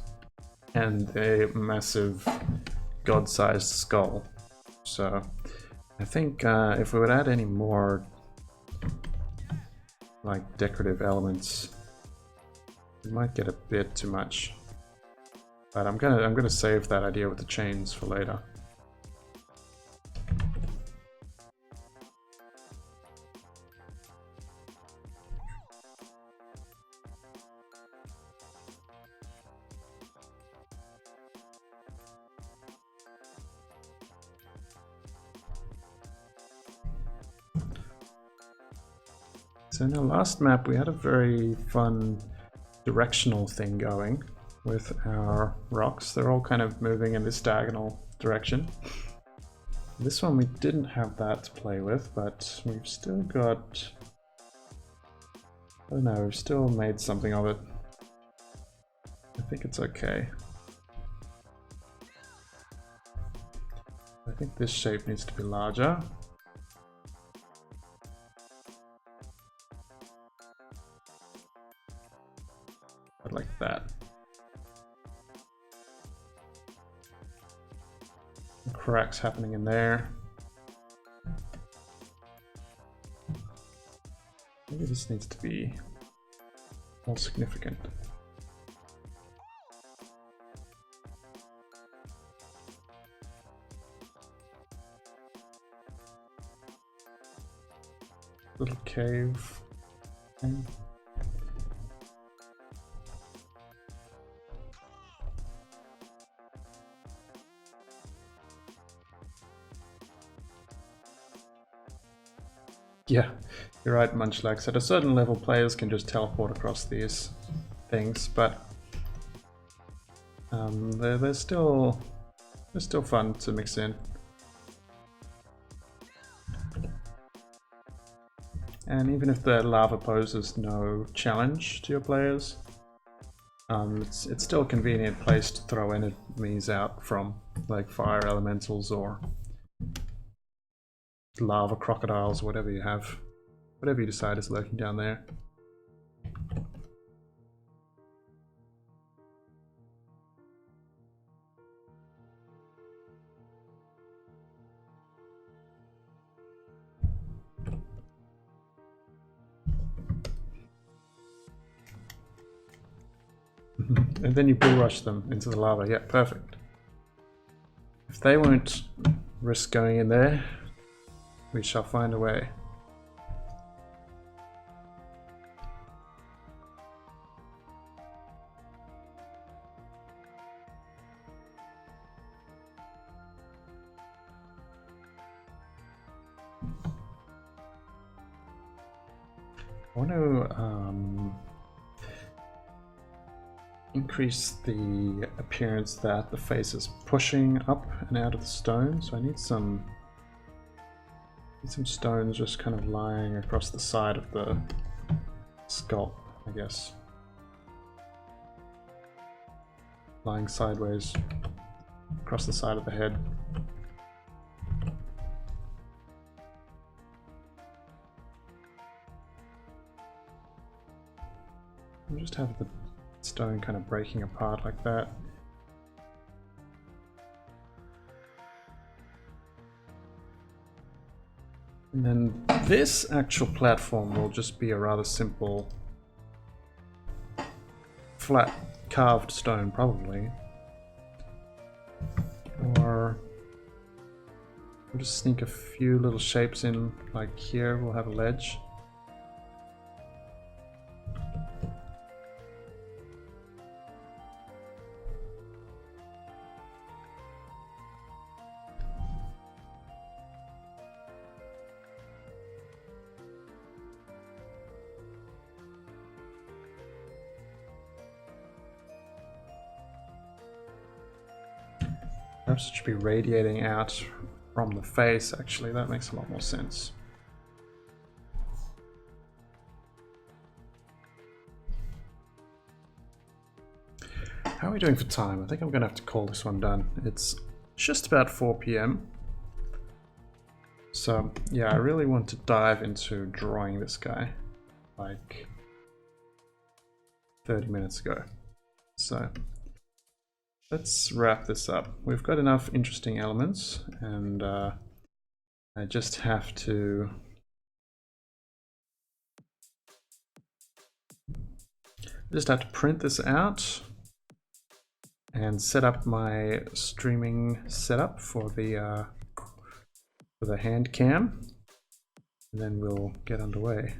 and the massive god-sized skull. So I think if we would add any more like decorative elements, it might get a bit too much. But I'm gonna save that idea with the chains for later. So in our last map we had a very fun directional thing going with our rocks. They're all kind of moving in this diagonal direction. This one we didn't have that to play with, but we've still got... I don't know, we've still made something of it. I think it's okay. I think this shape needs to be larger. Like that. Cracks happening in there. Maybe this needs to be more significant. Little cave thing. Yeah, you're right, Munchlax. At a certain level, players can just teleport across these things, but they're still fun to mix in. And even if the lava poses no challenge to your players, it's still a convenient place to throw enemies out from, like fire elementals or lava crocodiles, whatever you have, whatever you decide is lurking down there. And then you bull rush them into the lava. Yeah, perfect. If they won't risk going in there, we shall find a way. I want to increase the appearance that the face is pushing up and out of the stone, so I need some stones just kind of lying across the side of the skull, I guess. Lying sideways across the side of the head. I'll just have the stone kind of breaking apart like that. And then this actual platform will just be a rather simple flat carved stone, probably. Or we'll just sneak a few little shapes in, like here we'll have a ledge. Perhaps it should be radiating out from the face, actually. That makes a lot more sense. How are we doing for time? I think I'm going to have to call this one done. It's just about 4 p.m. So, yeah, I really want to dive into drawing this guy like 30 minutes ago. So let's wrap this up. We've got enough interesting elements, and I just have to print this out and set up my streaming setup for the hand cam, and then we'll get underway.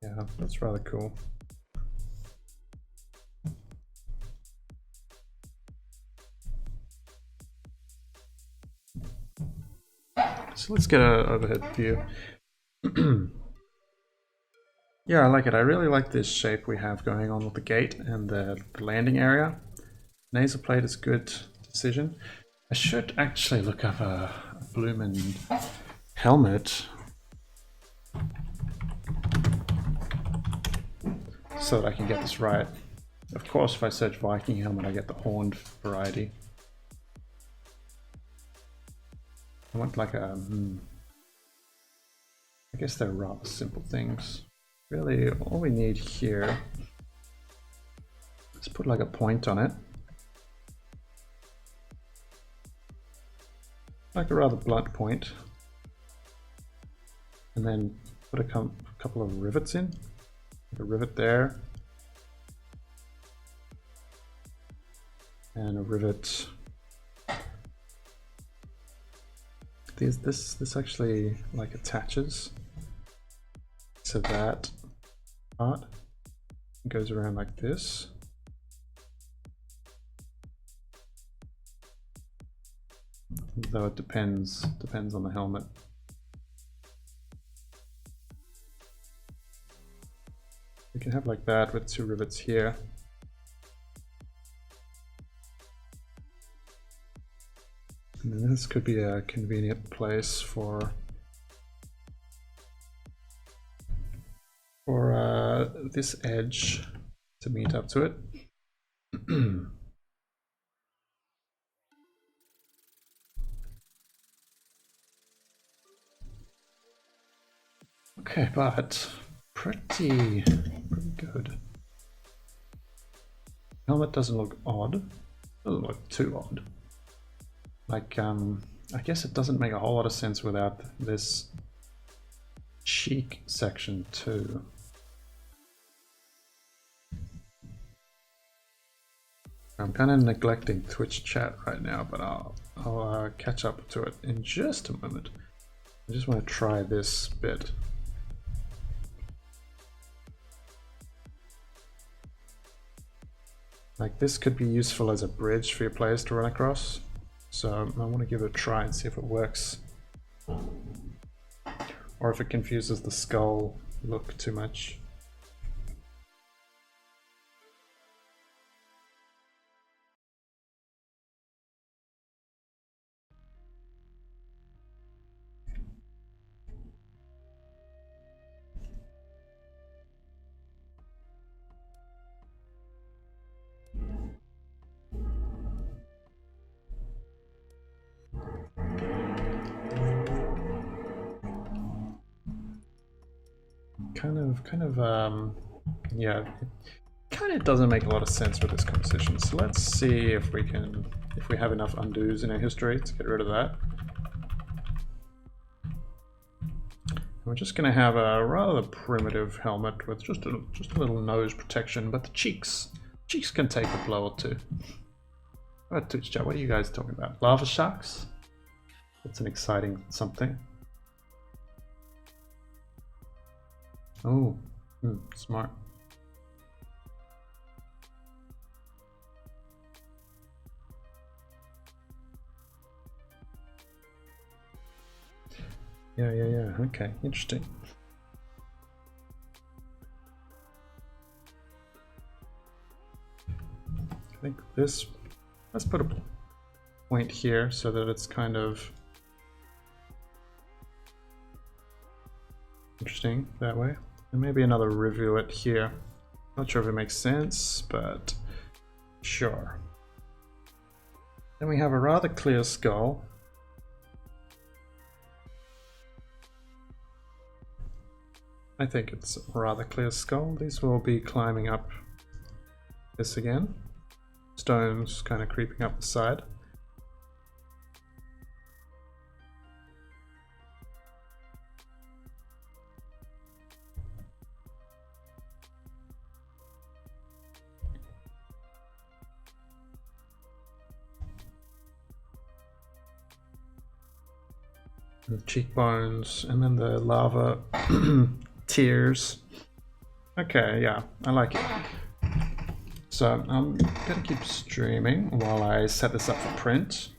Yeah, that's rather cool. So let's get an overhead view. Yeah, I like it. I really like this shape we have going on with the gate and the landing area. Nasal plate is a good decision. I should actually look up a bloomin' helmet so that I can get this right. Of course, if I search Viking helmet, I get the horned variety. I want like a... I guess they're rather simple things. Really, all we need here is put like a point on it. Like a rather blunt point. And then put a couple of rivets in. Like a rivet there. And a rivet. This actually like attaches to that part. It goes around like this. Though it depends on the helmet. We can have like that with 2 rivets here. And then this could be a convenient place for this edge to meet up to it. Okay, but pretty good. Helmet doesn't look odd. Doesn't look too odd. Like, I guess it doesn't make a whole lot of sense without this cheek section too. I'm kind of neglecting Twitch chat right now, but I'll catch up to it in just a moment. I just want to try this bit. Like, this could be useful as a bridge for your players to run across. So I want to give it a try and see if it works. Or if it confuses the skull look too much. Yeah, it kind of doesn't make a lot of sense with this composition. So let's see if we have enough undos in our history to get rid of that. We're just going to have a rather primitive helmet with just a little nose protection, but the cheeks can take a blow or two. Twitch chat, what are you guys talking about? Lava sharks? That's an exciting something. Oh, smart. Yeah. Okay, interesting. I think this, let's put a point here so that it's kind of interesting that way. And maybe another rivulet here. Not sure if it makes sense, but sure. Then we have a rather clear skull. I think it's a rather clear skull. These will be climbing up this again. Stones kind of creeping up the side. The cheekbones, and then the lava tears. Okay, yeah, I like it. So I'm gonna keep streaming while I set this up for print,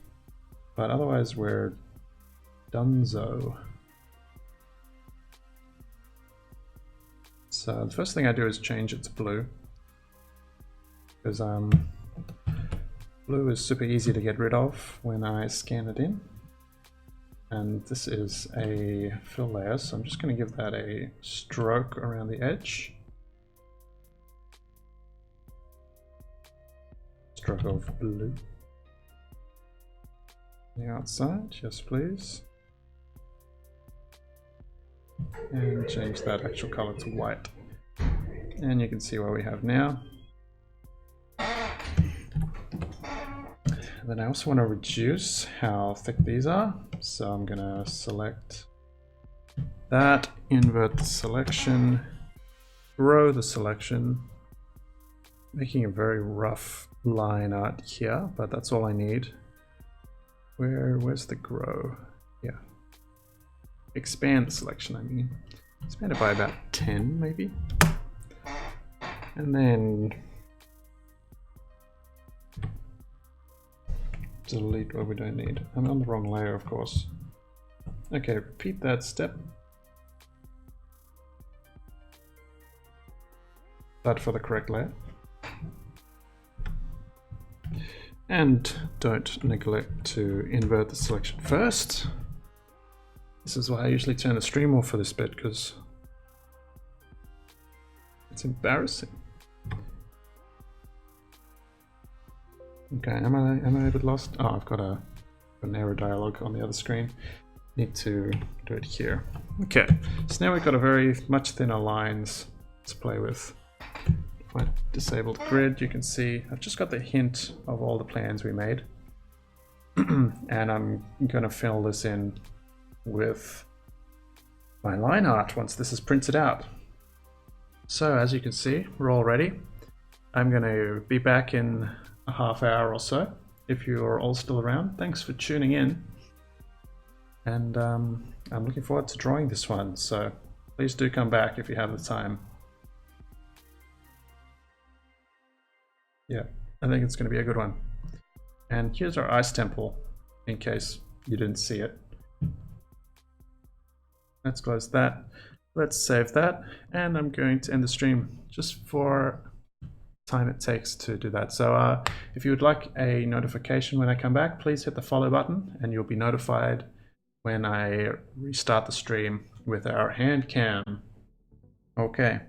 but otherwise we're donezo. So the first thing I do is change it to blue, because blue is super easy to get rid of when I scan it in. And this is a fill layer, so I'm just going to give that a stroke around the edge. Stroke of blue. The outside, yes please. And change that actual color to white. And you can see what we have now. And then I also want to reduce how thick these are. So I'm going to select that, invert the selection, grow the selection, making a very rough line art here, but that's all I need. Where's the grow? Yeah. Expand the selection, I mean. Expand it by about 10 maybe. And then delete what we don't need. I'm on the wrong layer, of course. Okay, repeat that step. But for the correct layer. And don't neglect to invert the selection first. This is why I usually turn the stream off for this bit, because it's embarrassing. Okay, am I a bit lost? Oh, I've got an error dialog on the other screen. Need to do it here. Okay, so now we've got a very much thinner lines to play with. If I disable the grid, you can see I've just got the hint of all the plans we made. And I'm gonna fill this in with my line art once this is printed out. So as you can see, we're all ready. I'm gonna be back in a half hour or so, if you're all still around. Thanks for tuning in, and I'm looking forward to drawing this one, so please do come back if you have the time. Yeah, I think it's going to be a good one. And here's our ice temple. in case you didn't see it. Let's close that. Let's save that. And I'm going to end the stream just for time it takes to do that. So if you would like a notification when I come back, please hit the follow button and you'll be notified when I restart the stream with our hand cam. Okay.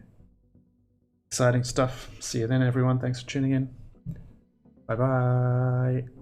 Exciting stuff. See you then, everyone. Thanks for tuning in. Bye-bye.